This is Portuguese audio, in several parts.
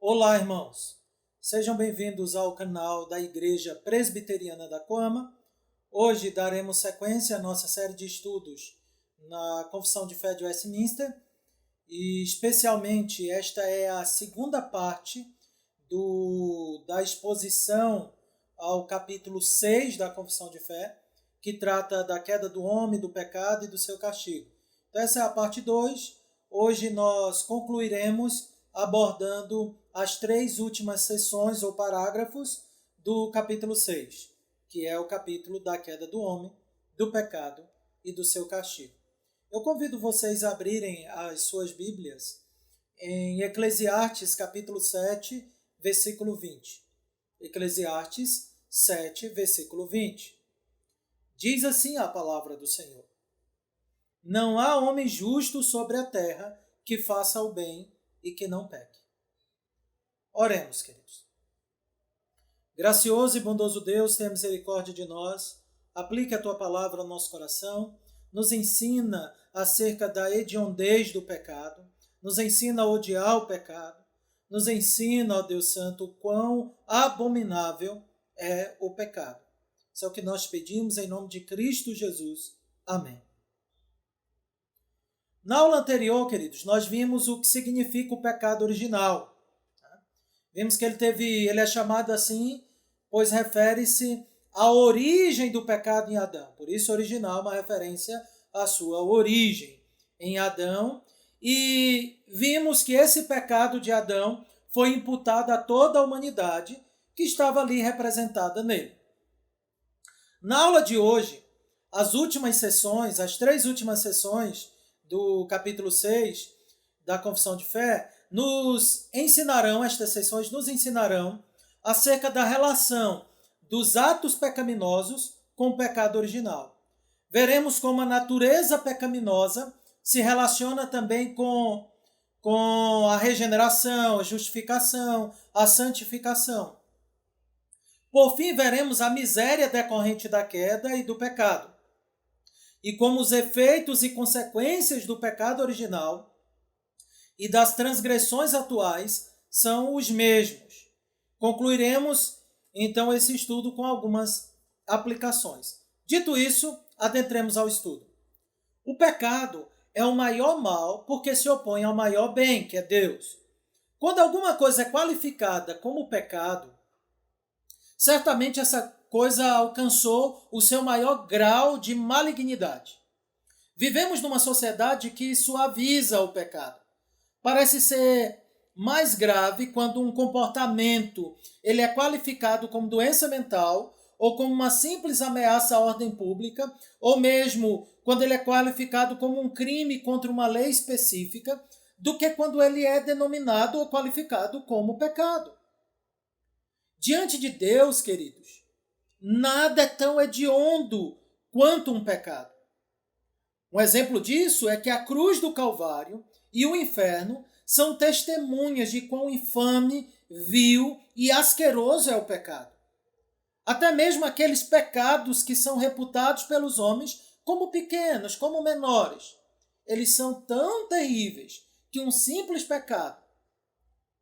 Olá, irmãos. Sejam bem-vindos ao canal da Igreja Presbiteriana da Coama. Hoje daremos sequência à nossa série de estudos na Confissão de Fé de Westminster e, especialmente, esta é a segunda parte da exposição ao capítulo 6 da Confissão de Fé, que trata da queda do homem, do pecado e do seu castigo. Então, essa é a parte 2. Hoje nós concluiremos abordando as 3 últimas sessões ou parágrafos do capítulo 6, que é o capítulo da queda do homem, do pecado e do seu castigo. Eu convido vocês a abrirem as suas Bíblias em Eclesiastes capítulo 7, versículo 20. Eclesiastes 7, versículo 20. Diz assim a palavra do Senhor: Não há homem justo sobre a terra que faça o bem e que não peque. Oremos, queridos. Gracioso e bondoso Deus, tenha misericórdia de nós, aplique a Tua palavra ao nosso coração, nos ensina acerca da hediondez do pecado, nos ensina a odiar o pecado, nos ensina, ó Deus Santo, o quão abominável é o pecado. Isso é o que nós pedimos em nome de Cristo Jesus. Amém. Na aula anterior, queridos, nós vimos o que significa o pecado original. Vimos que ele é chamado assim, pois refere-se à origem do pecado em Adão. Por isso, original é uma referência à sua origem em Adão. E vimos que esse pecado de Adão foi imputado a toda a humanidade que estava ali representada nele. Na aula de hoje, as 3 últimas sessões do capítulo 6 da Confissão de Fé, estas sessões nos ensinarão acerca da relação dos atos pecaminosos com o pecado original. Veremos como a natureza pecaminosa se relaciona também com a regeneração, a justificação, a santificação. Por fim, veremos a miséria decorrente da queda e do pecado, e como os efeitos e consequências do pecado original e das transgressões atuais são os mesmos. Concluiremos, então, esse estudo com algumas aplicações. Dito isso, adentremos ao estudo. O pecado é o maior mal porque se opõe ao maior bem, que é Deus. Quando alguma coisa é qualificada como pecado, certamente essa coisa alcançou o seu maior grau de malignidade. Vivemos numa sociedade que suaviza o pecado. Parece ser mais grave quando um comportamento ele é qualificado como doença mental ou como uma simples ameaça à ordem pública, ou mesmo quando ele é qualificado como um crime contra uma lei específica, do que quando ele é denominado ou qualificado como pecado. Diante de Deus, queridos, nada é tão hediondo quanto um pecado. Um exemplo disso é que a cruz do Calvário e o inferno são testemunhas de quão infame, vil e asqueroso é o pecado. Até mesmo aqueles pecados que são reputados pelos homens como pequenos, como menores, eles são tão terríveis que um simples pecado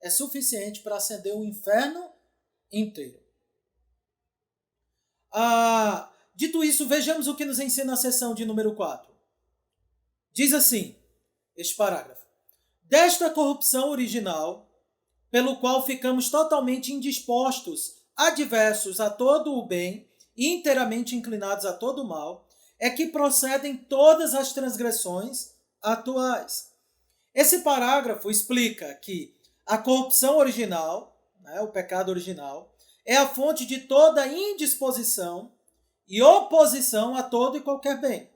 é suficiente para acender o inferno inteiro. Dito isso, vejamos o que nos ensina a seção de número 4. Diz assim, este parágrafo: Desta corrupção original, pelo qual ficamos totalmente indispostos, adversos a todo o bem e inteiramente inclinados a todo o mal, é que procedem todas as transgressões atuais. Esse parágrafo explica que a corrupção original, o pecado original, é a fonte de toda indisposição e oposição a todo e qualquer bem.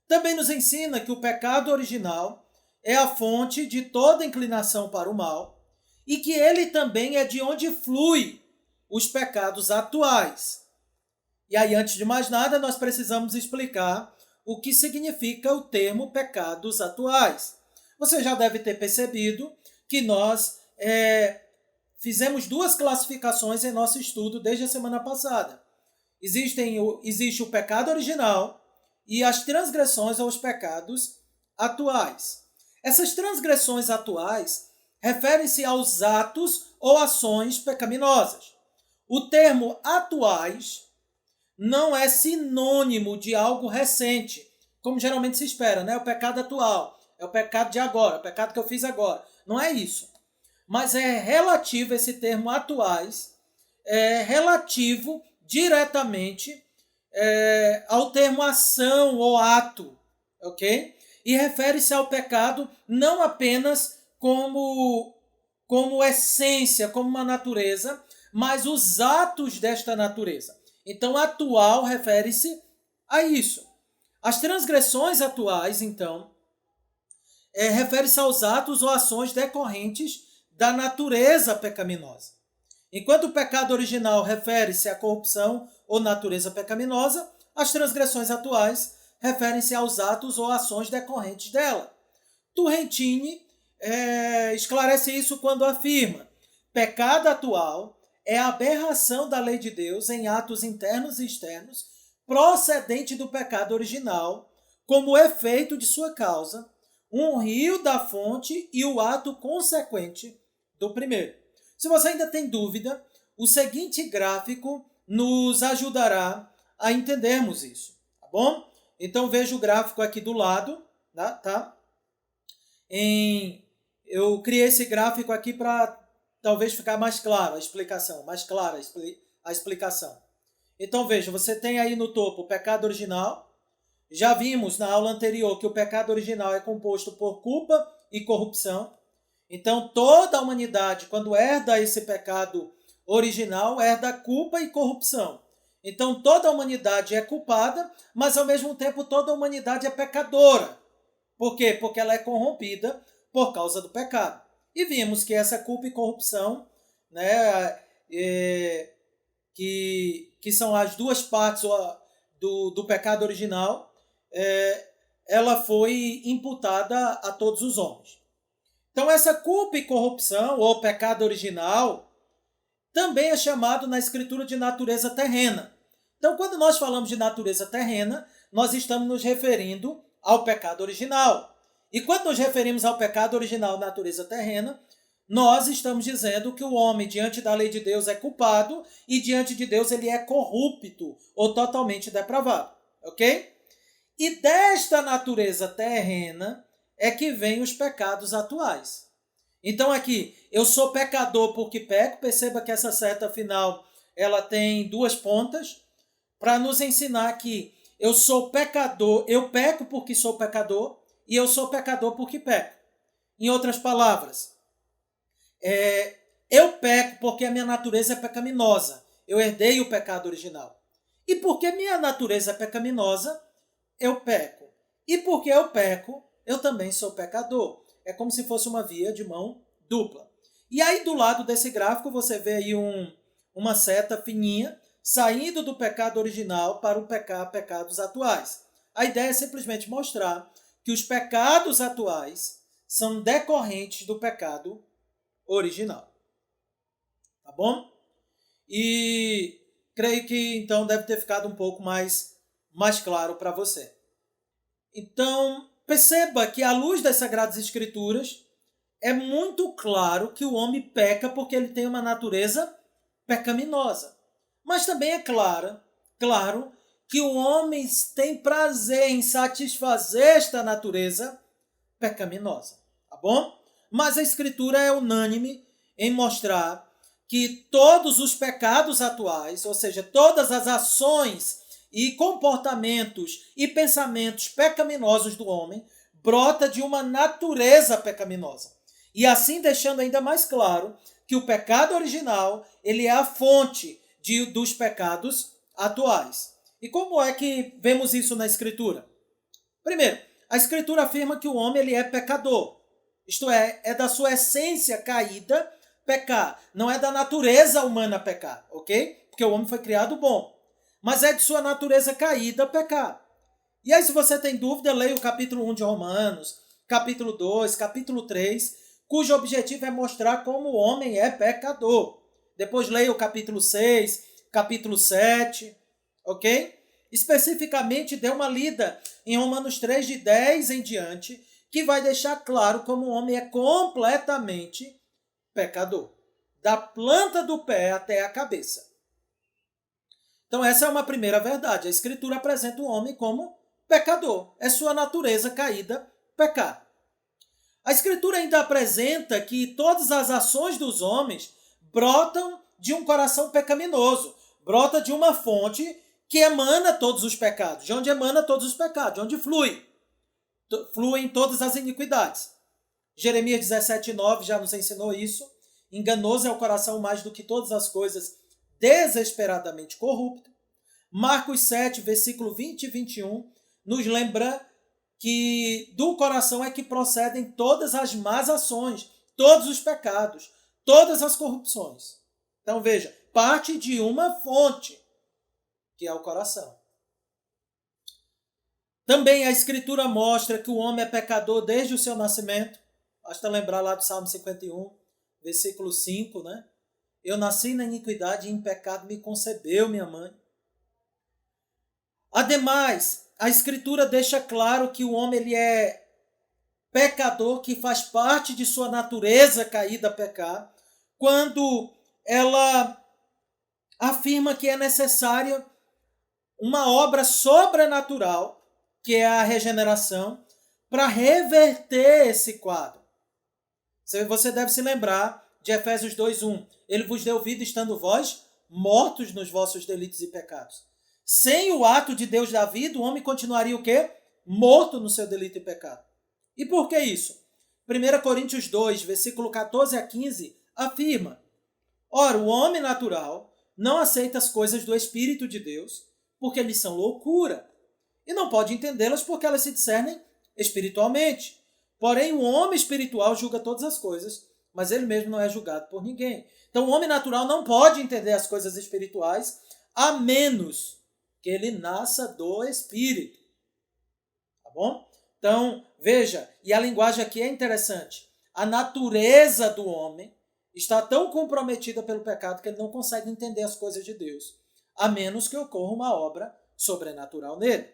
Também nos ensina que o pecado original é a fonte de toda inclinação para o mal e que ele também é de onde flui os pecados atuais. E aí, antes de mais nada, nós precisamos explicar o que significa o termo pecados atuais. Você já deve ter percebido que nós fizemos 2 classificações em nosso estudo desde a semana passada. Existe o pecado original e as transgressões aos pecados atuais. Essas transgressões atuais, referem-se aos atos ou ações pecaminosas. O termo atuais não é sinônimo de algo recente, como geralmente se espera, né? O pecado atual, é o pecado de agora, o pecado que eu fiz agora. Não é isso. Mas é relativo, esse termo atuais, é relativo diretamente ao termo ação ou ato, ok? E refere-se ao pecado não apenas como essência, como uma natureza, mas os atos desta natureza. Então, atual refere-se a isso. As transgressões atuais, então, refere-se aos atos ou ações decorrentes da natureza pecaminosa. Enquanto o pecado original refere-se à corrupção ou natureza pecaminosa, as transgressões atuais referem-se aos atos ou ações decorrentes dela. Turrentini esclarece isso quando afirma: pecado atual é a aberração da lei de Deus em atos internos e externos, procedente do pecado original, como efeito de sua causa, um rio da fonte e o ato consequente do primeiro. Se você ainda tem dúvida, o seguinte gráfico nos ajudará a entendermos isso, tá bom? Então veja o gráfico aqui do lado, tá? Eu criei esse gráfico aqui para talvez ficar mais claro a explicação, mais clara a explicação. Então veja, você tem aí no topo o pecado original. Já vimos na aula anterior que o pecado original é composto por culpa e corrupção. Então toda a humanidade, quando herda esse pecado original, herda culpa e corrupção. Então toda a humanidade é culpada, mas ao mesmo tempo toda a humanidade é pecadora. Por quê? Porque ela é corrompida por causa do pecado. E vimos que essa culpa e corrupção, né, que são as duas partes do pecado original, ela foi imputada a todos os homens. Então essa culpa e corrupção, ou pecado original, também é chamado na escritura de natureza terrena. Então quando nós falamos de natureza terrena, nós estamos nos referindo ao pecado original. E quando nos referimos ao pecado original, natureza terrena, nós estamos dizendo que o homem, diante da lei de Deus, é culpado e diante de Deus ele é corrupto ou totalmente depravado, ok? E desta natureza terrena é que vêm os pecados atuais. Então aqui, eu sou pecador porque peco, perceba que essa seta final ela tem duas pontas, para nos ensinar que eu sou pecador, eu peco porque sou pecador, e eu sou pecador porque peco. Em outras palavras, eu peco porque a minha natureza é pecaminosa. Eu herdei o pecado original. E porque minha natureza é pecaminosa, eu peco. E porque eu peco, eu também sou pecador. É como se fosse uma via de mão dupla. E aí do lado desse gráfico você vê aí uma seta fininha saindo do pecado original para o pecados atuais. A ideia é simplesmente mostrar que os pecados atuais são decorrentes do pecado original. Tá bom? E creio que então deve ter ficado um pouco mais claro para você. Então, perceba que à luz das Sagradas Escrituras, é muito claro que o homem peca porque ele tem uma natureza pecaminosa. Mas também é claro que o homem tem prazer em satisfazer esta natureza pecaminosa, tá bom? Mas a Escritura é unânime em mostrar que todos os pecados atuais, ou seja, todas as ações e comportamentos e pensamentos pecaminosos do homem, brota de uma natureza pecaminosa. E assim deixando ainda mais claro que o pecado original ele é a fonte dos pecados atuais. E como é que vemos isso na Escritura? Primeiro, a Escritura afirma que o homem ele é pecador. Isto é da sua essência caída pecar. Não é da natureza humana pecar, ok? Porque o homem foi criado bom. Mas é de sua natureza caída pecar. E aí, se você tem dúvida, leia o capítulo 1 de Romanos, capítulo 2, capítulo 3, cujo objetivo é mostrar como o homem é pecador. Depois leia o capítulo 6, capítulo 7, ok? Especificamente, dê uma lida em Romanos 3, de 10 em diante, que vai deixar claro como o homem é completamente pecador, da planta do pé até a cabeça. Então essa é uma primeira verdade. A Escritura apresenta o homem como pecador. É sua natureza caída pecar. A Escritura ainda apresenta que todas as ações dos homens brotam de um coração pecaminoso, brota de uma fonte que emana todos os pecados. De onde emana todos os pecados? De onde fluem todas as iniquidades. Jeremias 17:9 já nos ensinou isso. Enganoso é o coração mais do que todas as coisas, desesperadamente corrupto. Marcos 7, versículo 20 e 21, nos lembra que do coração é que procedem todas as más ações, todos os pecados, todas as corrupções. Então veja, parte de uma fonte, que é o coração. Também a Escritura mostra que o homem é pecador desde o seu nascimento. Basta lembrar lá do Salmo 51, versículo 5, né? Eu nasci na iniquidade e em pecado me concebeu minha mãe. Ademais, a Escritura deixa claro que o homem ele é pecador, que faz parte de sua natureza caída a pecar, quando ela afirma que é necessária uma obra sobrenatural, que é a regeneração, para reverter esse quadro. Você deve se lembrar de Efésios 2:1. Ele vos deu vida estando vós mortos nos vossos delitos e pecados. Sem o ato de Deus da vida, o homem continuaria o quê? Morto no seu delito e pecado. E por que isso? 1 Coríntios 2, versículo 14 a 15, afirma: ora, o homem natural não aceita as coisas do Espírito de Deus, porque lhes são loucura, e não pode entendê-las porque elas se discernem espiritualmente. Porém, o homem espiritual julga todas as coisas, mas ele mesmo não é julgado por ninguém. Então, o homem natural não pode entender as coisas espirituais, a menos que ele nasça do Espírito. Tá bom? Então, veja, e a linguagem aqui é interessante. A natureza do homem está tão comprometida pelo pecado que ele não consegue entender as coisas de Deus, a menos que ocorra uma obra sobrenatural nele.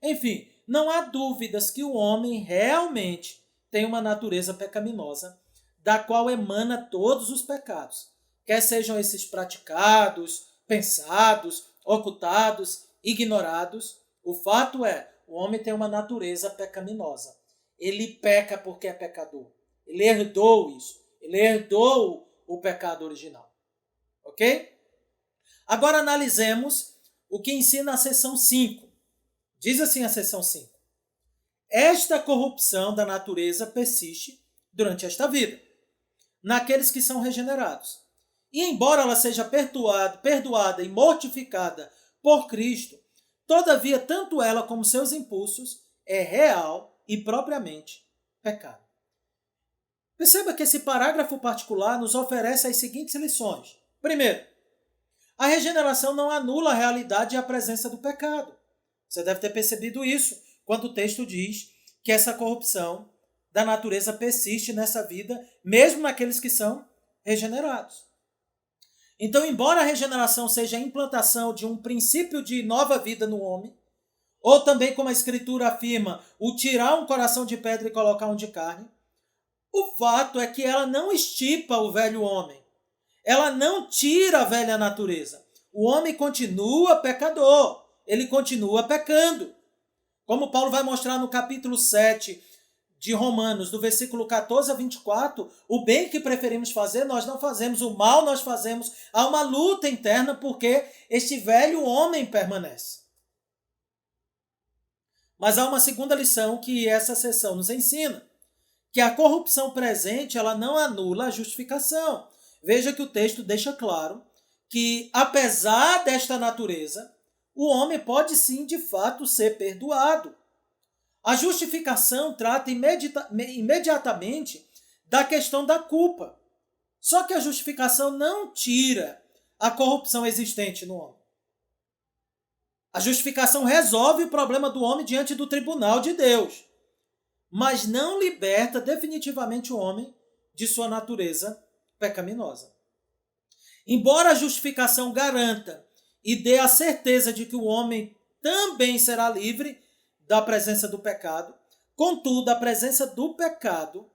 Enfim, não há dúvidas que o homem realmente tem uma natureza pecaminosa, da qual emana todos os pecados, quer sejam esses praticados, pensados, ocultados, ignorados. O fato é, o homem tem uma natureza pecaminosa. Ele peca porque é pecador. Ele herdou isso. Ele herdou o pecado original. Ok? Agora analisemos o que ensina a seção 5. Diz assim a seção 5. Esta corrupção da natureza persiste durante esta vida, naqueles que são regenerados. E embora ela seja perdoada e mortificada por Cristo, todavia tanto ela como seus impulsos é real e propriamente pecado. Perceba que esse parágrafo particular nos oferece as seguintes lições. Primeiro, a regeneração não anula a realidade e a presença do pecado. Você deve ter percebido isso quando o texto diz que essa corrupção da natureza persiste nessa vida, mesmo naqueles que são regenerados. Então, embora a regeneração seja a implantação de um princípio de nova vida no homem, ou também, como a Escritura afirma, o tirar um coração de pedra e colocar um de carne, o fato é que ela não extirpa o velho homem. Ela não tira a velha natureza. O homem continua pecador. Ele continua pecando. Como Paulo vai mostrar no capítulo 7 de Romanos, do versículo 14 a 24, o bem que preferimos fazer, nós não fazemos. O mal nós fazemos. Há uma luta interna porque este velho homem permanece. Mas há uma segunda lição que essa seção nos ensina, que a corrupção presente ela não anula a justificação. Veja que o texto deixa claro que, apesar desta natureza, o homem pode sim, de fato, ser perdoado. A justificação trata imediatamente da questão da culpa. Só que a justificação não tira a corrupção existente no homem. A justificação resolve o problema do homem diante do tribunal de Deus, mas não liberta definitivamente o homem de sua natureza pecaminosa. Embora a justificação garanta e dê a certeza de que o homem também será livre da presença do pecado, Contudo, a presença do pecado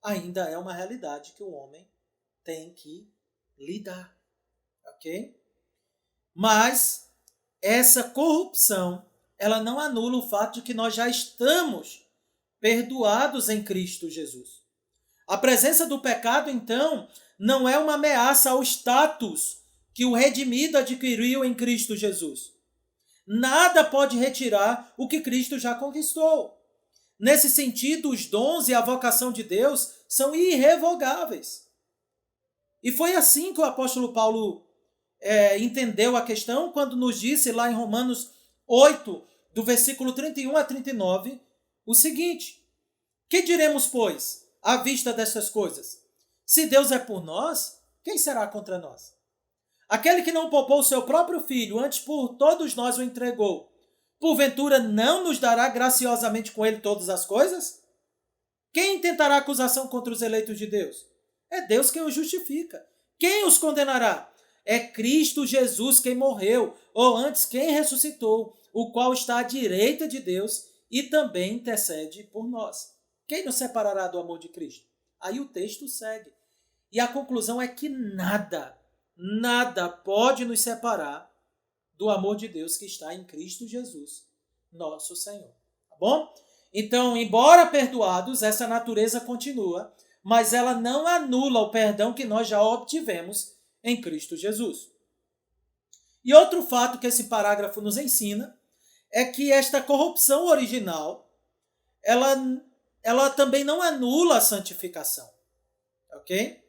ainda é uma realidade que o homem tem que lidar, ok? Mas essa corrupção, ela não anula o fato de que nós já estamos perdoados em Cristo Jesus. A presença do pecado, então, não é uma ameaça ao status que o redimido adquiriu em Cristo Jesus. Nada pode retirar o que Cristo já conquistou. Nesse sentido, os dons e a vocação de Deus são irrevogáveis. E foi assim que o apóstolo Paulo entendeu a questão quando nos disse lá em Romanos 8, do versículo 31 a 39, o seguinte: que diremos, pois, à vista destas coisas? Se Deus é por nós, quem será contra nós? Aquele que não poupou o seu próprio filho, antes por todos nós o entregou, porventura não nos dará graciosamente com ele todas as coisas? Quem tentará acusação contra os eleitos de Deus? É Deus quem os justifica. Quem os condenará? É Cristo Jesus quem morreu, ou antes quem ressuscitou, o qual está à direita de Deus e também intercede por nós. Quem nos separará do amor de Cristo? Aí o texto segue. E a conclusão é que nada pode nos separar do amor de Deus que está em Cristo Jesus, nosso Senhor. Tá bom? Então, embora perdoados, essa natureza continua, mas ela não anula o perdão que nós já obtivemos em Cristo Jesus. E outro fato que esse parágrafo nos ensina é que esta corrupção original, ela também não anula a santificação. Ok?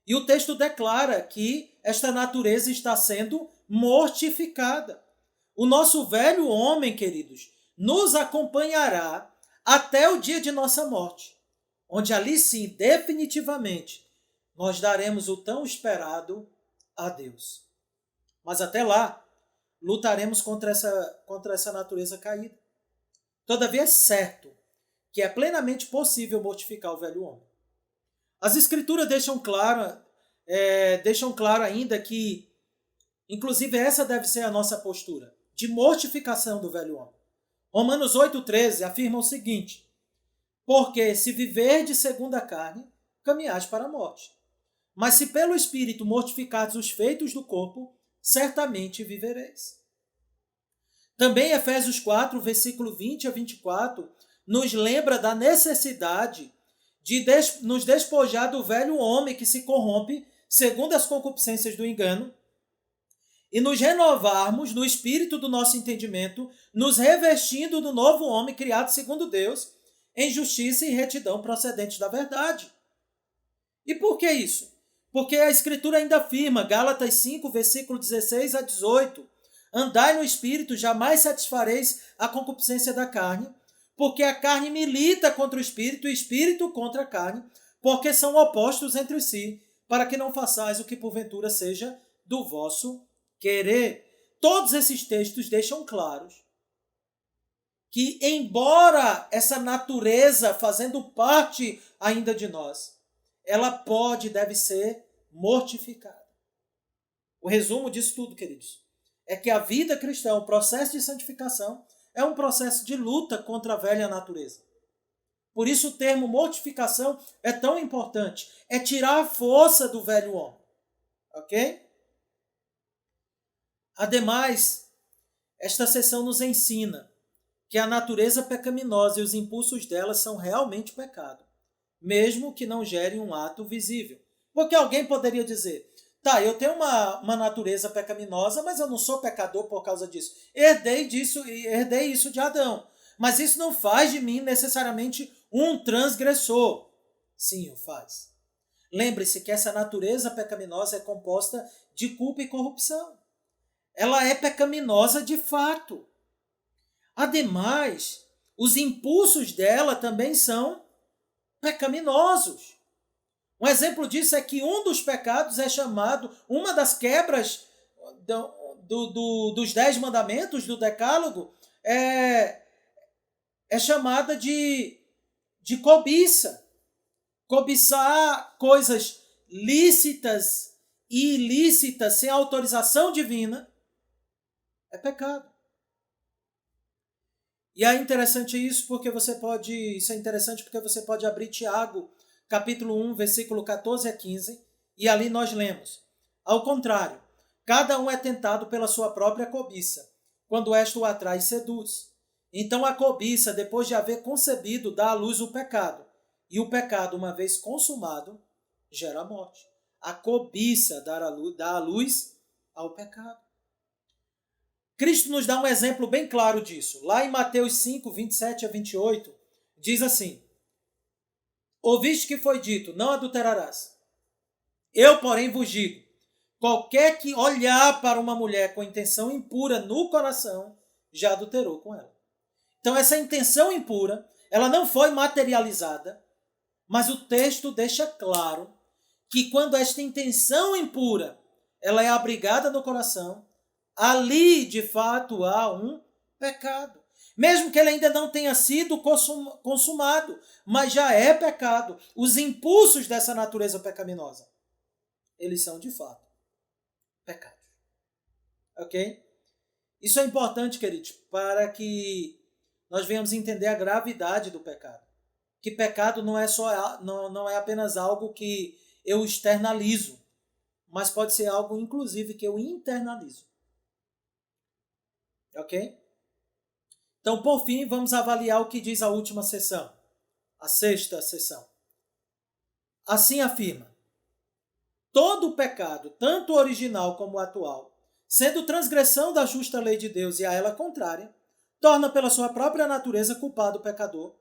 E o texto declara que esta natureza está sendo mortificada. O nosso velho homem, queridos, nos acompanhará até o dia de nossa morte, onde ali sim, definitivamente, nós daremos o tão esperado a Deus. Mas até lá, lutaremos contra essa natureza caída. Todavia é certo que é plenamente possível mortificar o velho homem. As Escrituras deixam claro ainda que, inclusive, essa deve ser a nossa postura, de mortificação do velho homem. Romanos 8,13 afirma o seguinte: porque se viverdes segundo a carne, caminhais para a morte. Mas se pelo Espírito mortificardes os feitos do corpo, certamente vivereis. Também Efésios 4, versículo 20 a 24, nos lembra da necessidade de nos despojar do velho homem que se corrompe segundo as concupiscências do engano e nos renovarmos no espírito do nosso entendimento, nos revestindo do novo homem criado segundo Deus, em justiça e retidão procedentes da verdade. E por que isso? Porque a Escritura ainda afirma, Gálatas 5, versículo 16 a 18, andai no espírito, jamais satisfareis a concupiscência da carne, porque a carne milita contra o espírito e o espírito contra a carne, porque são opostos entre si, para que não façais o que porventura seja do vosso querer. Todos esses textos deixam claros que, embora essa natureza fazendo parte ainda de nós, ela pode e deve ser mortificada. O resumo disso tudo, queridos, é que a vida cristã, o processo de santificação, é um processo de luta contra a velha natureza. Por isso o termo mortificação é tão importante. É tirar a força do velho homem. Ok? Ademais, esta seção nos ensina que a natureza pecaminosa e os impulsos dela são realmente pecado, mesmo que não gerem um ato visível. Porque alguém poderia dizer, tá, eu tenho uma natureza pecaminosa, mas eu não sou pecador por causa disso. Herdei isso de Adão. Mas isso não faz de mim necessariamente um transgressor. Sim, o faz. Lembre-se que essa natureza pecaminosa é composta de culpa e corrupção. Ela é pecaminosa de fato. Ademais, os impulsos dela também são pecaminosos. Um exemplo disso é que um dos pecados é chamado, uma das quebras dos 10 mandamentos do Decálogo é chamada de cobiça. Cobiçar coisas lícitas e ilícitas sem autorização divina é pecado. E é interessante isso porque isso é interessante porque você pode abrir Tiago, capítulo 1, versículo 14 a 15, e ali nós lemos: ao contrário, cada um é tentado pela sua própria cobiça, quando esta o atrai e seduz. Então a cobiça, depois de haver concebido, dá à luz o pecado, e o pecado, uma vez consumado, gera a morte. A cobiça dá à luz ao pecado. Cristo nos dá um exemplo bem claro disso. Lá em Mateus 5, 27 a 28, diz assim: ouviste que foi dito, não adulterarás. Eu, porém, vos digo, qualquer que olhar para uma mulher com intenção impura no coração, já adulterou com ela. Então essa intenção impura, ela não foi materializada, mas o texto deixa claro que quando esta intenção impura, ela é abrigada no coração, ali, de fato, há um pecado. Mesmo que ele ainda não tenha sido consumado, mas já é pecado. Os impulsos dessa natureza pecaminosa, eles são, de fato, pecados. Ok? Isso é importante, queridos, para que nós venhamos entender a gravidade do pecado. Que pecado não é apenas algo que eu externalizo, mas pode ser algo, inclusive, que eu internalizo. Ok? Então, por fim, vamos avaliar o que diz a última seção, a sexta seção. Assim afirma: todo pecado, tanto o original como o atual, sendo transgressão da justa lei de Deus e a ela contrária, torna pela sua própria natureza culpado o pecador,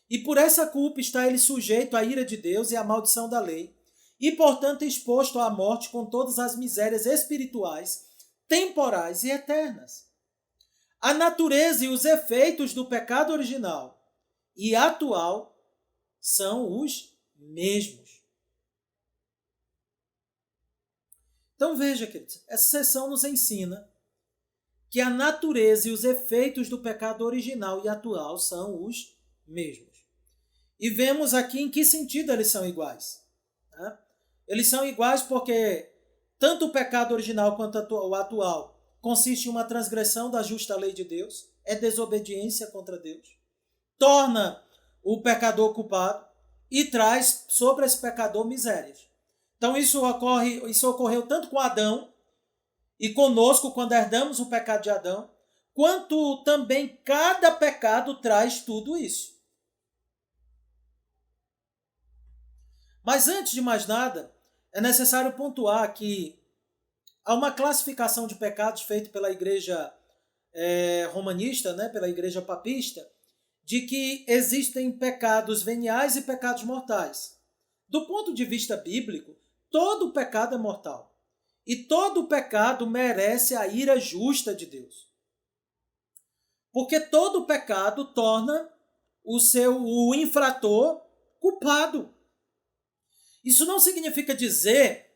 e por essa culpa está ele sujeito à ira de Deus e à maldição da lei, e portanto exposto à morte com todas as misérias espirituais, temporais e eternas. A natureza e os efeitos do pecado original e atual são os mesmos. Então veja, queridos, essa seção nos ensina que a natureza e os efeitos do pecado original e atual são os mesmos. E vemos aqui em que sentido eles são iguais. Né? Eles são iguais porque tanto o pecado original quanto o atual consiste em uma transgressão da justa lei de Deus, é desobediência contra Deus, torna o pecador culpado e traz sobre esse pecador misérias. Então isso ocorreu tanto com Adão e conosco quando herdamos o pecado de Adão, quanto também cada pecado traz tudo isso. Mas antes de mais nada, é necessário pontuar que há uma classificação de pecados feita pela igreja romanista, né, pela igreja papista, de que existem pecados veniais e pecados mortais. Do ponto de vista bíblico, todo pecado é mortal. E todo pecado merece a ira justa de Deus. Porque todo pecado torna o infrator culpado. Isso não significa dizer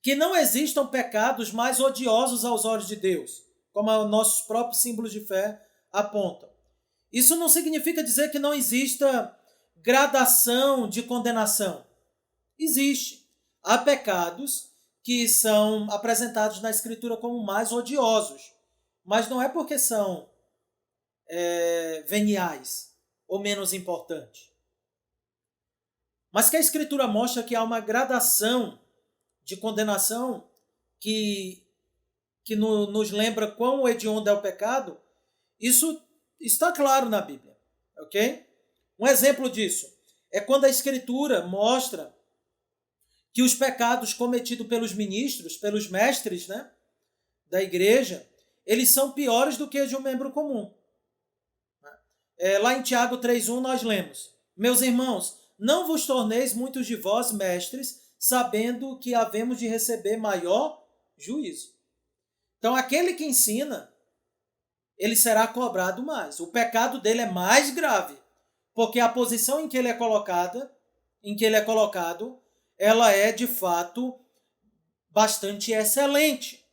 que não existam pecados mais odiosos aos olhos de Deus, como nossos próprios símbolos de fé apontam. Isso não significa dizer que não exista gradação de condenação. Existe. Há pecados que são apresentados na Escritura como mais odiosos, mas não é porque são veniais ou menos importantes. Mas que a Escritura mostra que há uma gradação de condenação que nos lembra quão hediondo é o pecado, isso está claro na Bíblia, ok? Um exemplo disso é quando a Escritura mostra que os pecados cometidos pelos ministros, pelos mestres, né, da igreja, eles são piores do que os de um membro comum. Lá em Tiago 3,1 nós lemos: meus irmãos, não vos torneis muitos de vós mestres, sabendo que havemos de receber maior juízo. Então, aquele que ensina, ele será cobrado mais. O pecado dele é mais grave, porque a posição em que ele é colocado, ela é, de fato, bastante excelente.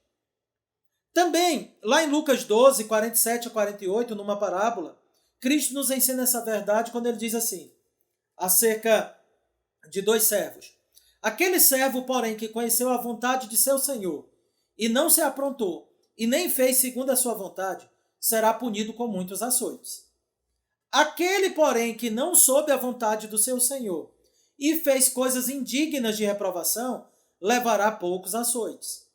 Também, lá em Lucas 12, 47 a 48, numa parábola, Cristo nos ensina essa verdade quando ele diz assim, acerca de 2 servos. Aquele servo, porém, que conheceu a vontade de seu senhor e não se aprontou e nem fez segundo a sua vontade, será punido com muitos açoites. Aquele, porém, que não soube a vontade do seu Senhor e fez coisas indignas de reprovação, levará poucos açoites.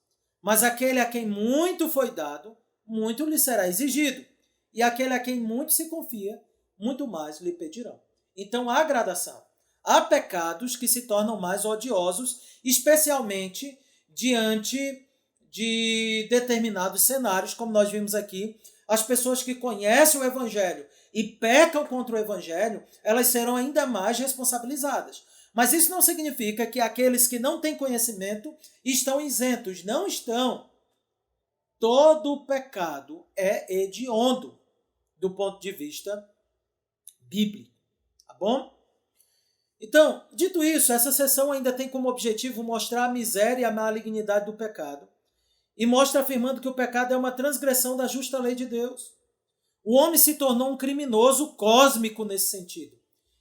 Mas aquele a quem muito foi dado, muito lhe será exigido. E aquele a quem muito se confia, muito mais lhe pedirão. Então há gradação. Há pecados que se tornam mais odiosos, especialmente diante de determinados cenários, como nós vimos aqui. As pessoas que conhecem o Evangelho e pecam contra o Evangelho, elas serão ainda mais responsabilizadas. Mas isso não significa que aqueles que não têm conhecimento estão isentos. Não estão. Todo pecado é hediondo do ponto de vista bíblico. Tá bom? Então, dito isso, essa sessão ainda tem como objetivo mostrar a miséria e a malignidade do pecado. E mostra afirmando que o pecado é uma transgressão da justa lei de Deus. O homem se tornou um criminoso cósmico nesse sentido.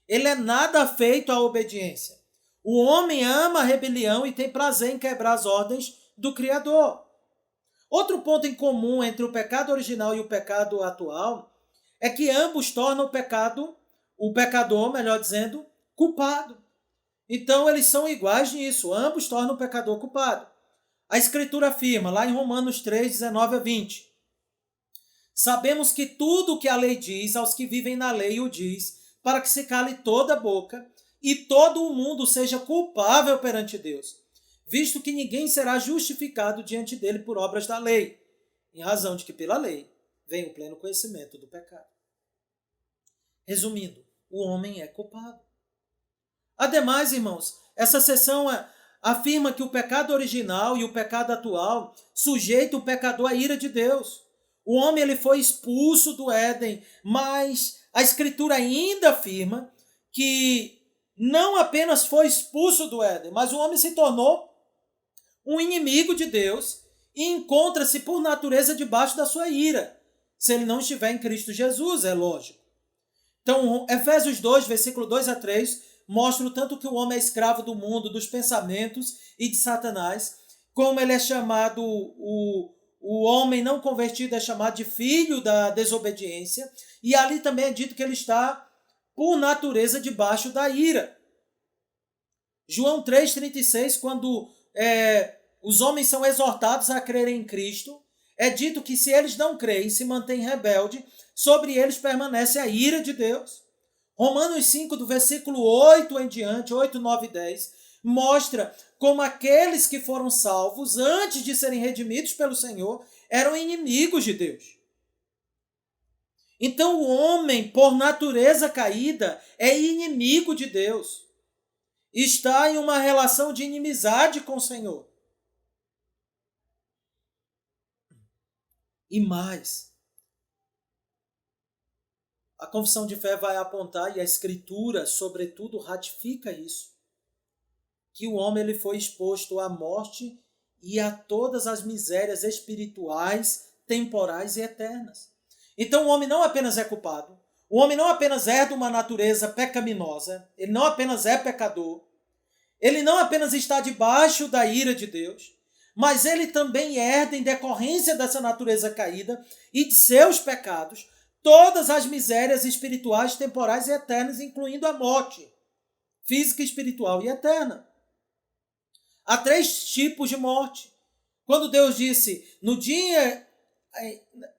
Ele é nada afeito à obediência. O homem ama a rebelião e tem prazer em quebrar as ordens do Criador. Outro ponto em comum entre o pecado original e o pecado atual é que ambos tornam o pecador, melhor dizendo, culpado. Então eles são iguais nisso, ambos tornam o pecador culpado. A Escritura afirma, lá em Romanos 3, 19 a 20, sabemos que tudo o que a lei diz aos que vivem na lei o diz, para que se cale toda a boca e todo o mundo seja culpável perante Deus, visto que ninguém será justificado diante dele por obras da lei, em razão de que pela lei vem o pleno conhecimento do pecado. Resumindo, o homem é culpado. Ademais, irmãos, essa seção afirma que o pecado original e o pecado atual sujeitam o pecador à ira de Deus. O homem ele foi expulso do Éden, mas a Escritura ainda afirma que não apenas foi expulso do Éden, mas o homem se tornou um inimigo de Deus e encontra-se por natureza debaixo da sua ira, se ele não estiver em Cristo Jesus, é lógico. Então, Efésios 2, versículo 2 a 3, mostra o tanto que o homem é escravo do mundo, dos pensamentos e de Satanás, como ele é chamado, o homem não convertido é chamado de filho da desobediência, e ali também é dito que ele está, por natureza, debaixo da ira. João 3,36, quando os homens são exortados a crerem em Cristo, é dito que se eles não creem, se mantêm rebeldes, sobre eles permanece a ira de Deus. Romanos 5, do versículo 8 em diante, 8, 9 e 10, mostra como aqueles que foram salvos antes de serem redimidos pelo Senhor eram inimigos de Deus. Então o homem, por natureza caída, é inimigo de Deus. Está em uma relação de inimizade com o Senhor. E mais, a confissão de fé vai apontar, e a Escritura, sobretudo, ratifica isso, que o homem ele foi exposto à morte e a todas as misérias espirituais, temporais e eternas. Então o homem não apenas é culpado, o homem não apenas herda uma natureza pecaminosa, ele não apenas é pecador, ele não apenas está debaixo da ira de Deus, mas ele também herda, em decorrência dessa natureza caída e de seus pecados, todas as misérias espirituais, temporais e eternas, incluindo a morte física, espiritual e eterna. Há 3 tipos de morte. Quando Deus disse, no dia,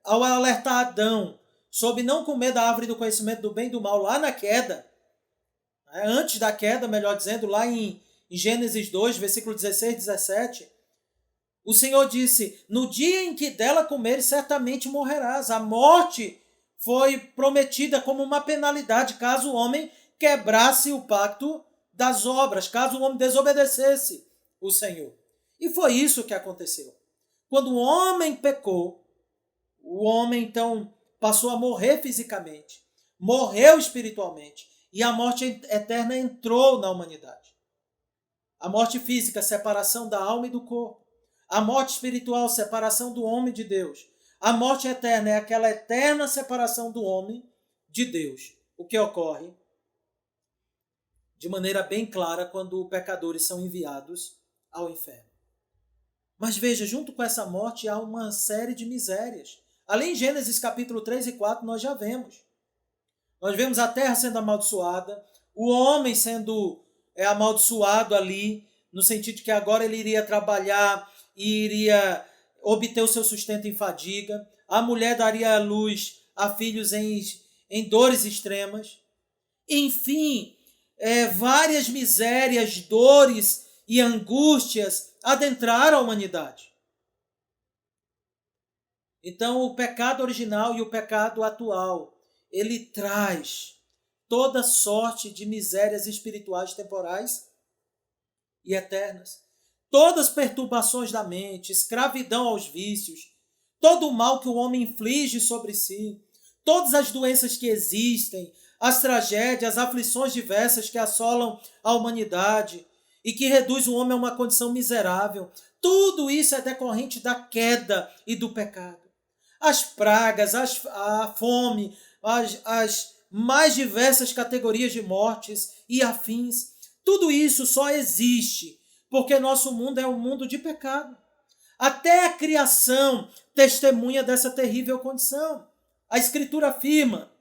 ao alertar Adão sobre não comer da árvore do conhecimento do bem e do mal, lá na queda, antes da queda, melhor dizendo, lá em Gênesis 2, versículo 16 e 17, o Senhor disse, no dia em que dela comeres, certamente morrerás. A morte foi prometida como uma penalidade caso o homem quebrasse o pacto das obras, caso o homem desobedecesse o Senhor. E foi isso que aconteceu. Quando o homem pecou, o homem então passou a morrer fisicamente, morreu espiritualmente, e a morte eterna entrou na humanidade. A morte física, separação da alma e do corpo. A morte espiritual, separação do homem de Deus. A morte eterna é aquela eterna separação do homem de Deus. O que ocorre de maneira bem clara quando pecadores são enviados ao inferno. Mas veja, junto com essa morte há uma série de misérias. Ali em Gênesis capítulo 3 e 4 nós já vemos. Nós vemos a terra sendo amaldiçoada, o homem sendo amaldiçoado ali, no sentido de que agora ele iria trabalhar e iria obter o seu sustento em fadiga. A mulher daria à luz a filhos em dores extremas. Enfim, várias misérias, dores e angústias adentraram a humanidade. Então, o pecado original e o pecado atual, ele traz toda sorte de misérias espirituais temporais e eternas. Todas as perturbações da mente, escravidão aos vícios, todo o mal que o homem inflige sobre si, todas as doenças que existem, as tragédias, as aflições diversas que assolam a humanidade e que reduz o homem a uma condição miserável. Tudo isso é decorrente da queda e do pecado. As pragas, a fome, as mais diversas categorias de mortes e afins, tudo isso só existe porque nosso mundo é um mundo de pecado. Até a criação testemunha dessa terrível condição. A Escritura afirma: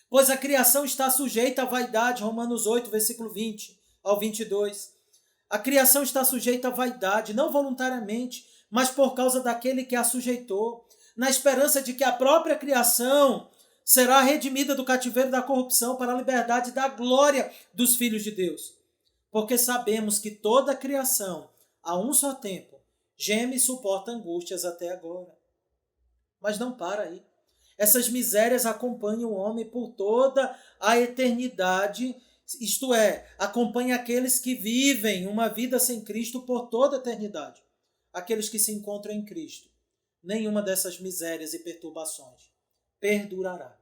pois a criação está sujeita à vaidade, Romanos 8, versículo 20 ao 22. A criação está sujeita à vaidade, não voluntariamente, mas por causa daquele que a sujeitou, na esperança de que a própria criação será redimida do cativeiro da corrupção para a liberdade da glória dos filhos de Deus. Porque sabemos que toda a criação, a um só tempo, geme e suporta angústias até agora. Mas não para aí. Essas misérias acompanham o homem por toda a eternidade, isto é, acompanha aqueles que vivem uma vida sem Cristo por toda a eternidade. Aqueles que se encontram em Cristo. Nenhuma dessas misérias e perturbações perdurará.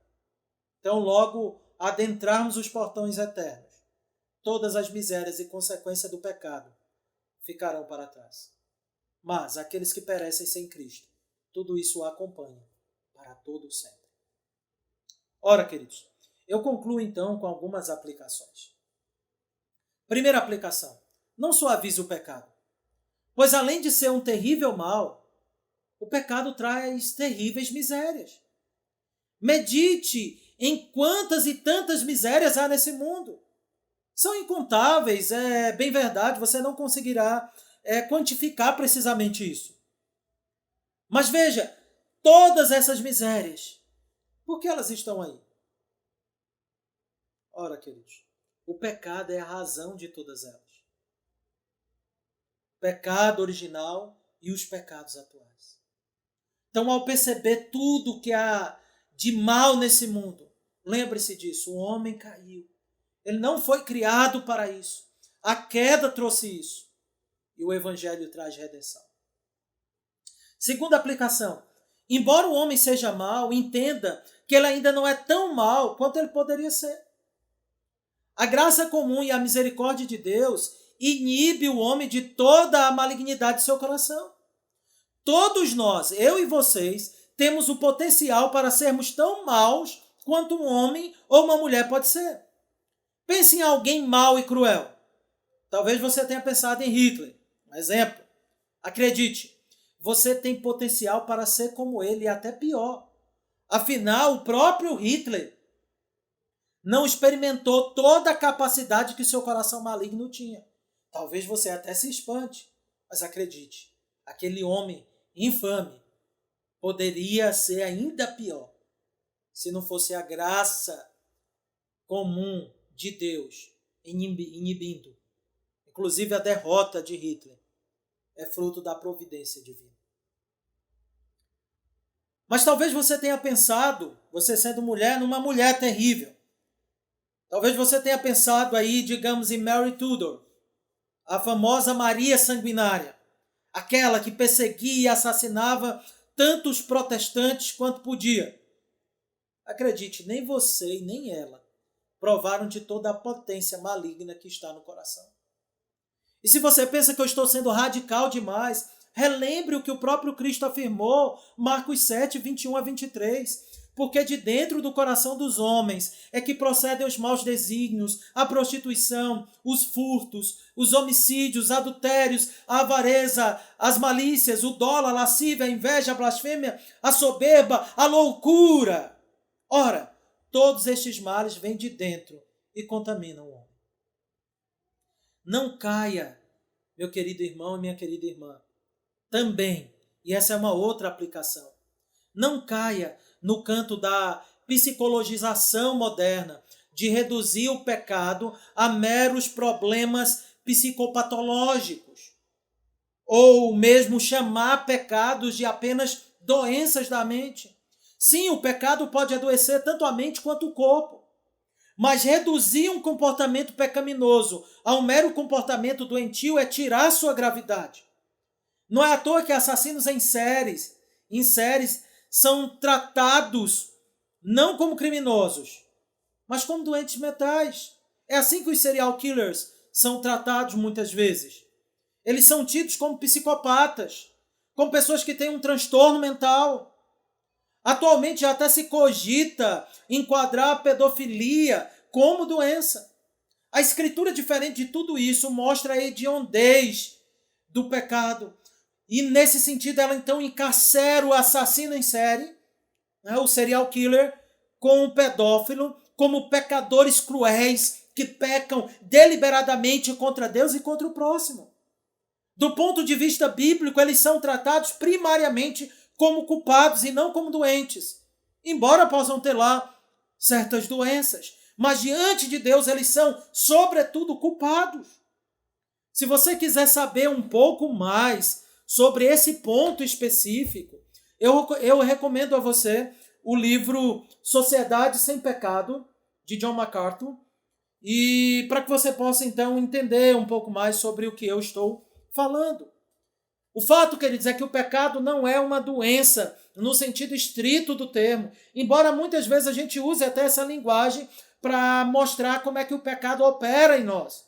Então, logo adentrarmos os portões eternos, todas as misérias e consequências do pecado ficarão para trás. Mas aqueles que perecem sem Cristo, tudo isso o acompanha para todo sempre. Ora, queridos, eu concluo então com algumas aplicações. Primeira aplicação: não suavize o pecado, pois além de ser um terrível mal, o pecado traz terríveis misérias. Medite em quantas e tantas misérias há nesse mundo. São incontáveis, é bem verdade, você não conseguirá quantificar precisamente isso. Mas veja, todas essas misérias, por que elas estão aí? Ora, queridos, o pecado é a razão de todas elas. O pecado original e os pecados atuais. Então, ao perceber tudo que há de mal nesse mundo, lembre-se disso, o homem caiu. Ele não foi criado para isso. A queda trouxe isso. E o Evangelho traz redenção. Segunda aplicação. Embora o homem seja mau, entenda que ele ainda não é tão mau quanto ele poderia ser. A graça comum e a misericórdia de Deus inibe o homem de toda a malignidade de seu coração. Todos nós, eu e vocês, temos o potencial para sermos tão maus quanto um homem ou uma mulher pode ser. Pense em alguém mau e cruel. Talvez você tenha pensado em Hitler. Um exemplo. Acredite, você tem potencial para ser como ele e até pior. Afinal, o próprio Hitler não experimentou toda a capacidade que seu coração maligno tinha. Talvez você até se espante, mas acredite, aquele homem infame poderia ser ainda pior se não fosse a graça comum de Deus inibindo. Inclusive a derrota de Hitler é fruto da providência divina. Mas talvez você tenha pensado, você sendo mulher, numa mulher terrível. Talvez você tenha pensado aí, digamos, em Mary Tudor, a famosa Maria Sanguinária, aquela que perseguia e assassinava tantos protestantes quanto podia. Acredite, nem você e nem ela provaram de toda a potência maligna que está no coração. E se você pensa que eu estou sendo radical demais, relembre o que o próprio Cristo afirmou, Marcos 7, 21 a 23. porque de dentro do coração dos homens é que procedem os maus desígnios, a prostituição, os furtos, os homicídios, adultérios, a avareza, as malícias, o dolo, a lascívia, a inveja, a blasfêmia, a soberba, a loucura. Ora, todos estes males vêm de dentro e contaminam o homem. Não caia, meu querido irmão e minha querida irmã, também, e essa é uma outra aplicação, não caia no canto da psicologização moderna, de reduzir o pecado a meros problemas psicopatológicos, ou mesmo chamar pecados de apenas doenças da mente. Sim, o pecado pode adoecer tanto a mente quanto o corpo, mas reduzir um comportamento pecaminoso a um mero comportamento doentio é tirar sua gravidade. Não é à toa que assassinos em séries são tratados não como criminosos, mas como doentes mentais. É assim que os serial killers são tratados muitas vezes. Eles são tidos como psicopatas, como pessoas que têm um transtorno mental. Atualmente já até se cogita enquadrar a pedofilia como doença. A Escritura, diferente de tudo isso, mostra a hediondez do pecado. E nesse sentido ela então encarcera o assassino em série, o serial killer, com o pedófilo, como pecadores cruéis que pecam deliberadamente contra Deus e contra o próximo. Do ponto de vista bíblico, eles são tratados primariamente como culpados e não como doentes, embora possam ter lá certas doenças, mas diante de Deus eles são, sobretudo, culpados. Se você quiser saber um pouco mais sobre esse ponto específico, eu recomendo a você o livro Sociedade Sem Pecado, de John MacArthur, e para que você possa então entender um pouco mais sobre o que eu estou falando. O fato, queridos, é que o pecado não é uma doença no sentido estrito do termo, embora muitas vezes a gente use até essa linguagem para mostrar como é que o pecado opera em nós.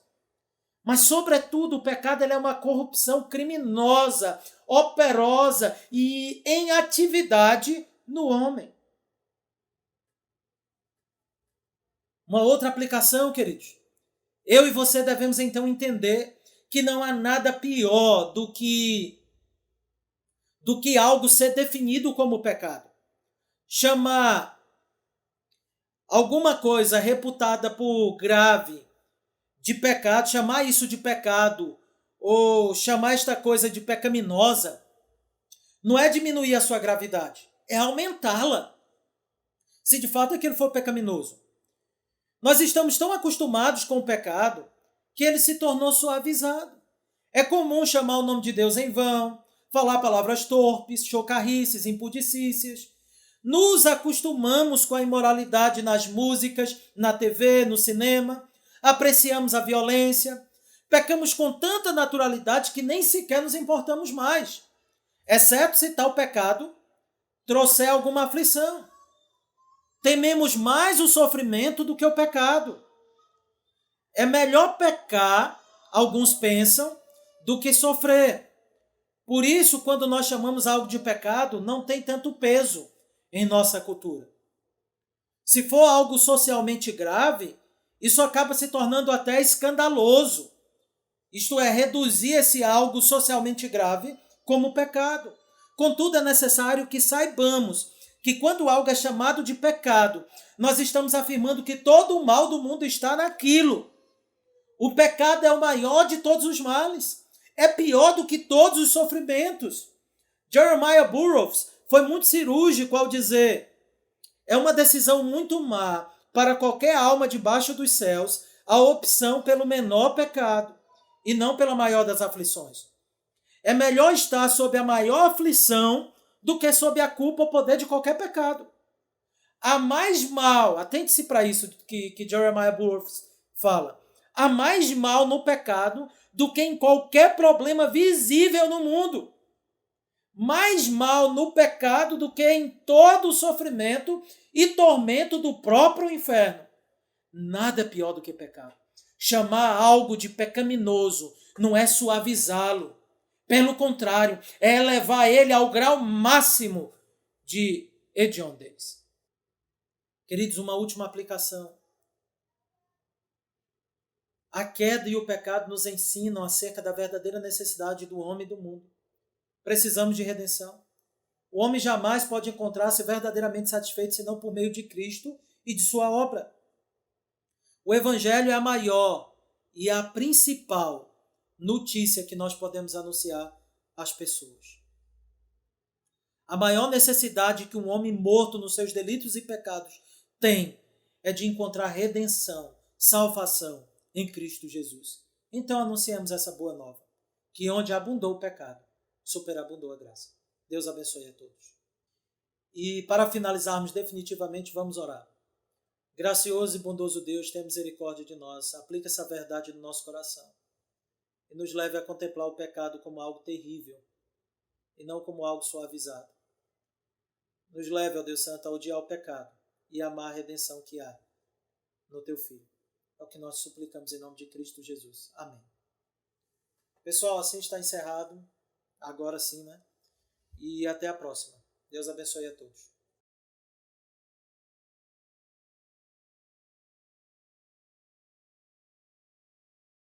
Mas, sobretudo, o pecado é uma corrupção criminosa, operosa e em atividade no homem. Uma outra aplicação, queridos. Eu e você devemos então entender que não há nada pior do que algo ser definido como pecado. Chamar alguma coisa reputada por grave de pecado, chamar isso de pecado, ou chamar esta coisa de pecaminosa, não é diminuir a sua gravidade, é aumentá-la, se de fato aquilo for pecaminoso. Nós estamos tão acostumados com o pecado que ele se tornou suavizado. É comum chamar o nome de Deus em vão, falar palavras torpes, chocarrices, impudicícias. Nos acostumamos com a imoralidade nas músicas, na TV, no cinema. Apreciamos a violência. Pecamos com tanta naturalidade que nem sequer nos importamos mais, exceto se tal pecado trouxer alguma aflição. Tememos mais o sofrimento do que o pecado. É melhor pecar, alguns pensam, do que sofrer. Por isso, quando nós chamamos algo de pecado, não tem tanto peso em nossa cultura. Se for algo socialmente grave, isso acaba se tornando até escandaloso. Isto é, reduzir esse algo socialmente grave como pecado. Contudo, é necessário que saibamos que quando algo é chamado de pecado, nós estamos afirmando que todo o mal do mundo está naquilo. O pecado é o maior de todos os males. É pior do que todos os sofrimentos. Jeremiah Burroughs foi muito cirúrgico ao dizer: é uma decisão muito má para qualquer alma debaixo dos céus a opção pelo menor pecado e não pela maior das aflições. É melhor estar sob a maior aflição do que sob a culpa ou poder de qualquer pecado. Há mais mal, atente-se para isso que Jeremiah Burroughs fala, há mais mal no pecado do que em qualquer problema visível no mundo. Mais mal no pecado do que em todo o sofrimento e tormento do próprio inferno. Nada é pior do que pecado. Chamar algo de pecaminoso não é suavizá-lo. Pelo contrário, é elevar ele ao grau máximo de hediondez. Queridos, uma última aplicação. A queda e o pecado nos ensinam acerca da verdadeira necessidade do homem e do mundo. Precisamos de redenção. O homem jamais pode encontrar-se verdadeiramente satisfeito senão por meio de Cristo e de sua obra. O Evangelho é a maior e a principal notícia que nós podemos anunciar às pessoas. A maior necessidade que um homem morto nos seus delitos e pecados tem é de encontrar redenção, salvação em Cristo Jesus. Então anunciamos essa boa nova, que onde abundou o pecado, superabundou a graça. Deus abençoe a todos. E para finalizarmos definitivamente, vamos orar. Gracioso e bondoso Deus, tenha misericórdia de nós, aplica essa verdade no nosso coração e nos leve a contemplar o pecado como algo terrível e não como algo suavizado. Nos leve, ó Deus Santo, a odiar o pecado e amar a redenção que há no Teu Filho. É o que nós suplicamos em nome de Cristo Jesus. Amém. Pessoal, assim está encerrado, agora sim, né? E até a próxima. Deus abençoe a todos.